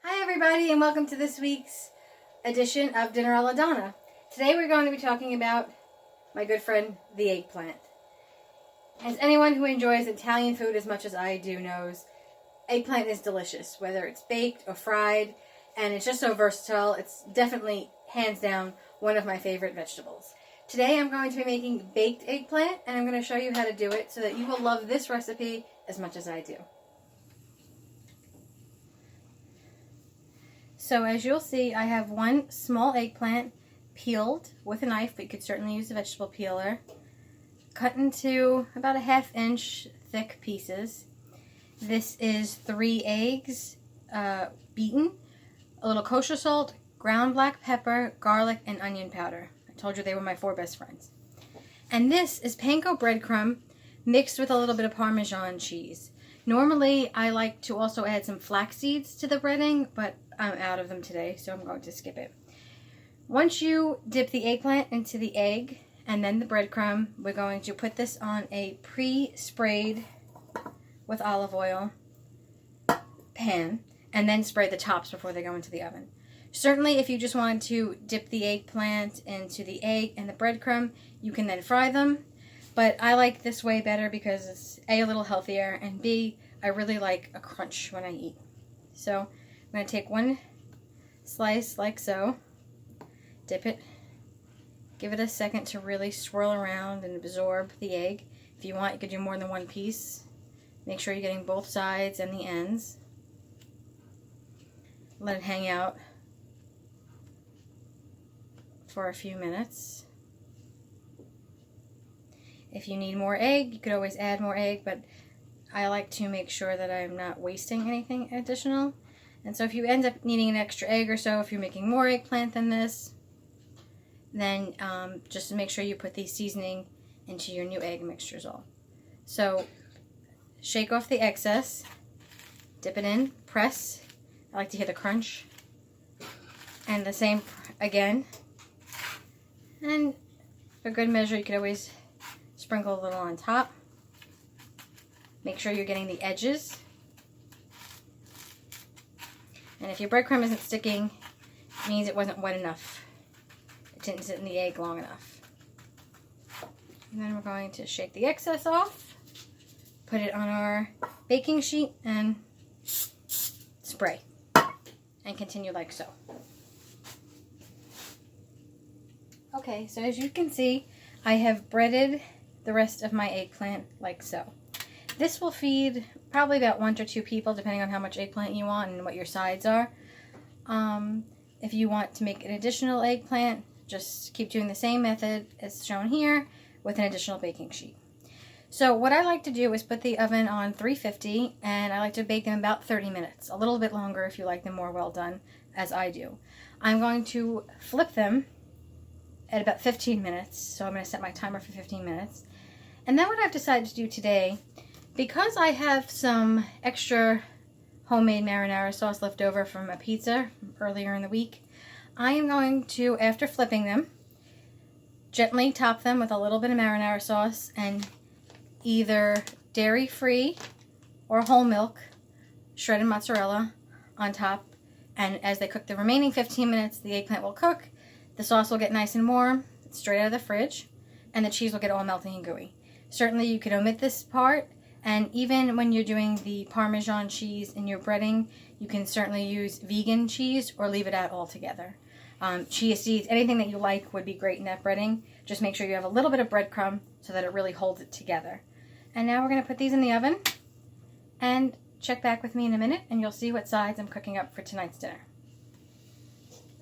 Hi everybody and welcome to this week's edition of Dinner alla Donna. Today we're going to be talking about my good friend, the eggplant. As anyone who enjoys Italian food as much as I do knows, eggplant is delicious, whether it's baked or fried, and it's just so versatile. It's definitely, hands down, one of my favorite vegetables. Today I'm going to be making baked eggplant, and I'm going to show you how to do it so that you will love this recipe as much as I do. So as you'll see, I have one small eggplant peeled with a knife, but you could certainly use a vegetable peeler, cut into about a 1/2 inch thick pieces. This is 3 eggs beaten, a little kosher salt, ground black pepper, garlic, and onion powder. I told you they were my 4 best friends. And this is panko breadcrumb mixed with a little bit of Parmesan cheese. Normally, I like to also add some flax seeds to the breading, but I'm out of them today, so I'm going to skip it. Once you dip the eggplant into the egg and then the breadcrumb, we're going to put this on a pre-sprayed with olive oil pan and then spray the tops before they go into the oven. Certainly, if you just wanted to dip the eggplant into the egg and the breadcrumb, you can then fry them. But I like this way better because it's A, little healthier, and B, I really like a crunch when I eat. So I'm going to take one slice like so, dip it, give it a second to really swirl around and absorb the egg. If you want, you could do more than one piece. Make sure you're getting both sides and the ends. Let it hang out for a few minutes. If you need more egg, you could always add more egg, but I like to make sure that I'm not wasting anything additional. And so if you end up needing an extra egg or so, if you're making more eggplant than this, then just make sure you put the seasoning into your new egg mixtures all. So shake off the excess, dip it in, press. I like to hear the crunch. And the same again. And for good measure, you could always sprinkle a little on top. Make sure you're getting the edges. And if your breadcrumb isn't sticking, it means it wasn't wet enough. It didn't sit in the egg long enough. And then we're going to shake the excess off, put it on our baking sheet, and spray. And continue like so. Okay, so as you can see, I have breaded the rest of my eggplant like so. This will feed probably about 1 to 2 people, depending on how much eggplant you want and what your sides are. If you want to make an additional eggplant, just keep doing the same method as shown here with an additional baking sheet. So what I like to do is put the oven on 350, and I like to bake them about 30 minutes. A little bit longer if you like them more well done, as I do. I'm going to flip them at about 15 minutes, so I'm going to set my timer for 15 minutes. And then what I've decided to do today, because I have some extra homemade marinara sauce left over from a pizza earlier in the week, I am going to, after flipping them, gently top them with a little bit of marinara sauce and either dairy-free or whole milk shredded mozzarella on top. And as they cook the remaining 15 minutes, the eggplant will cook, the sauce will get nice and warm, straight out of the fridge, and the cheese will get all melty and gooey. Certainly you could omit this part, and even when you're doing the Parmesan cheese in your breading, you can certainly use vegan cheese or leave it out altogether. Chia seeds, anything that you like would be great in that breading. Just make sure you have a little bit of breadcrumb so that it really holds it together. And now we're going to put these in the oven and check back with me in a minute, and you'll see what sides I'm cooking up for tonight's dinner.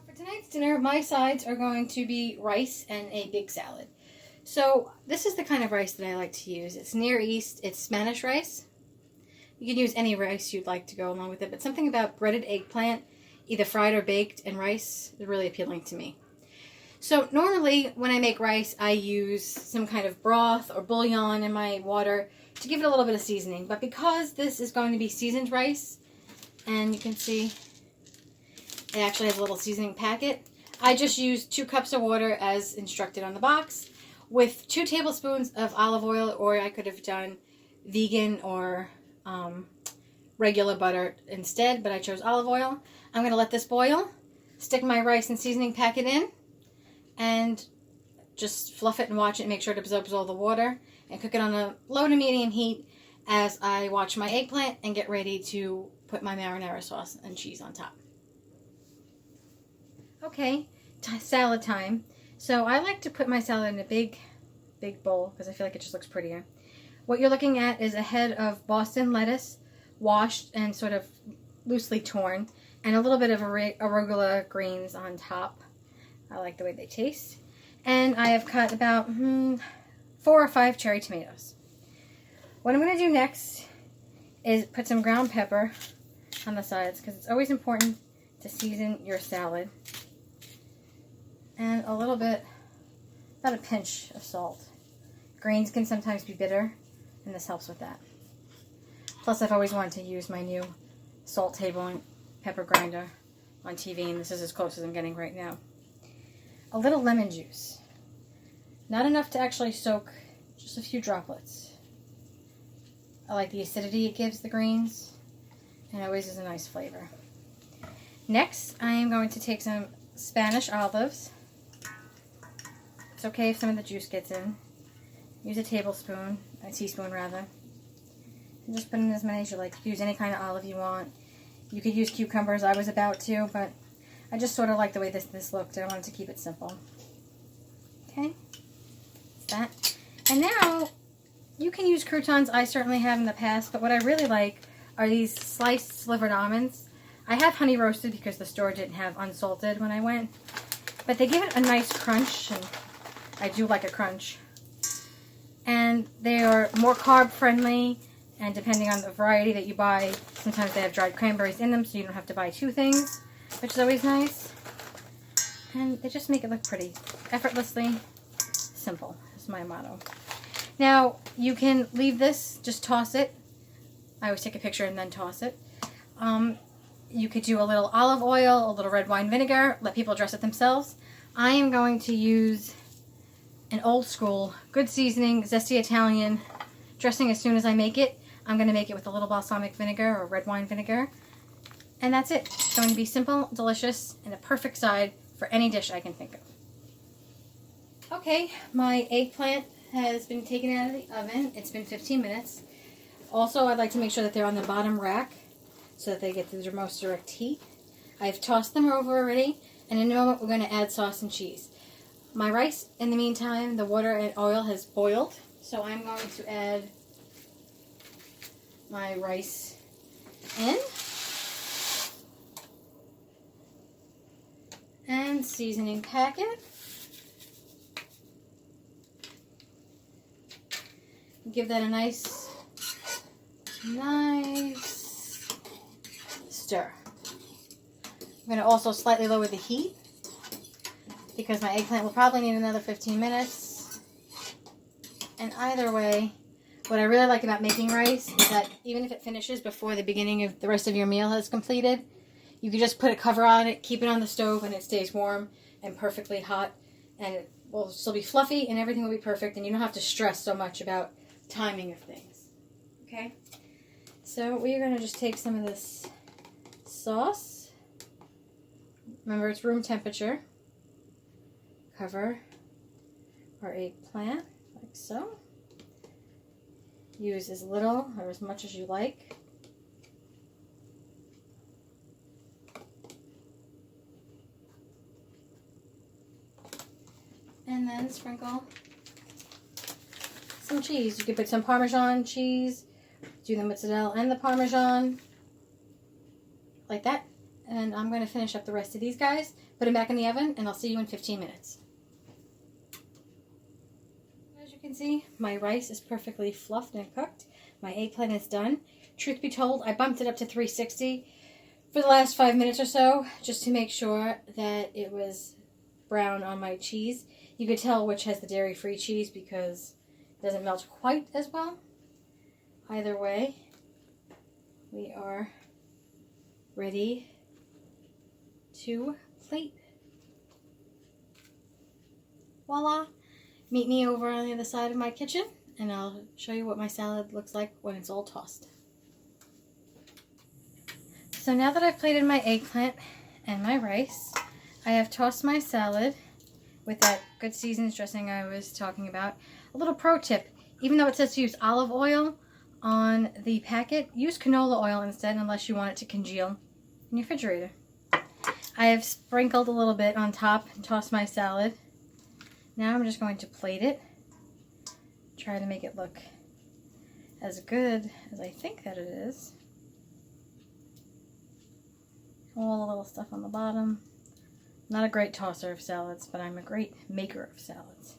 For tonight's dinner, my sides are going to be rice and a big salad. So this is the kind of rice that I like to use. It's Near East, it's Spanish rice. You can use any rice you'd like to go along with it, but something about breaded eggplant, either fried or baked, and rice is really appealing to me. So normally when I make rice, I use some kind of broth or bouillon in my water to give it a little bit of seasoning. But because this is going to be seasoned rice, and you can see it actually has a little seasoning packet, I just use 2 cups of water as instructed on the box, with 2 tablespoons of olive oil, or I could have done vegan or regular butter instead, but I chose olive oil. I'm going to let this boil, stick my rice and seasoning packet in, and just fluff it and watch it and make sure it absorbs all the water, and cook it on a low to medium heat as I watch my eggplant and get ready to put my marinara sauce and cheese on top. Okay, salad time. So I like to put my salad in a big bowl because I feel like it just looks prettier. What you're looking at is a head of Boston lettuce, washed and sort of loosely torn, and a little bit of arugula greens on top. I like the way they taste. And I have cut about 4 or 5 cherry tomatoes. What I'm going to do next is put some ground pepper on the sides because it's always important to season your salad. And a little bit, about a pinch of salt. Greens can sometimes be bitter, and this helps with that. Plus, I've always wanted to use my new salt table and pepper grinder on TV, and this is as close as I'm getting right now. A little lemon juice. Not enough to actually soak, just a few droplets. I like the acidity it gives the greens, and it always is a nice flavor. Next, I am going to take some Spanish olives. It's okay if some of the juice gets in. Use a teaspoon rather. And just put in as many as you like. You can use any kind of olive you want. You could use cucumbers, I was about to, but I just sort of like the way this looked. I wanted to keep it simple. Okay, that's that. And now, you can use croutons. I certainly have in the past, but what I really like are these sliced slivered almonds. I have honey roasted because the store didn't have unsalted when I went, but they give it a nice crunch, and I do like a crunch. And they are more carb friendly, and depending on the variety that you buy, sometimes they have dried cranberries in them, so you don't have to buy 2 things, which is always nice. And they just make it look pretty. Effortlessly simple is my motto. Now, you can leave this, just toss it. I always take a picture and then toss it. You could do a little olive oil, a little red wine vinegar, let people dress it themselves. I am going to use an old school, good seasoning, zesty Italian dressing as soon as I make it. I'm going to make it with a little balsamic vinegar or red wine vinegar. And that's it. It's going to be simple, delicious, and a perfect side for any dish I can think of. Okay, my eggplant has been taken out of the oven. It's been 15 minutes. Also, I'd like to make sure that they're on the bottom rack so that they get the most direct heat. I've tossed them over already, and in a moment we're going to add sauce and cheese. My rice, in the meantime, the water and oil has boiled, so I'm going to add my rice in. And seasoning packet. Give that a nice stir. I'm going to also slightly lower the heat because my eggplant will probably need another 15 minutes. And either way, what I really like about making rice is that even if it finishes before the beginning of the rest of your meal has completed, you can just put a cover on it, keep it on the stove, and it stays warm and perfectly hot. And it will still be fluffy and everything will be perfect, and you don't have to stress so much about timing of things. Okay? So we are going to just take some of this sauce. Remember, it's room temperature. Cover our eggplant like so. Use as little or as much as you like. And then sprinkle some cheese. You can put some Parmesan cheese, do the mozzarella and the Parmesan, like that. And I'm going to finish up the rest of these guys, put them back in the oven, and I'll see you in 15 minutes. As you can see, my rice is perfectly fluffed and cooked. My eggplant is done. Truth be told, I bumped it up to 360 for the last 5 minutes or so, just to make sure that it was brown on my cheese. You could tell which has the dairy-free cheese because it doesn't melt quite as well. Either way, we are ready to plate. Voila! Meet me over on the other side of my kitchen and I'll show you what my salad looks like when it's all tossed. So now that I've plated my eggplant and my rice, I have tossed my salad with that good seasons dressing I was talking about. A little pro tip, even though it says to use olive oil on the packet, use canola oil instead unless you want it to congeal in your refrigerator. I have sprinkled a little bit on top and tossed my salad. Now I'm just going to plate it. Try to make it look as good as I think that it is. All the little stuff on the bottom. Not a great tosser of salads, but I'm a great maker of salads.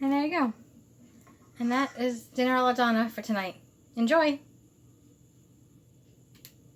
And there you go. And that is dinner alla Donna for tonight. Enjoy!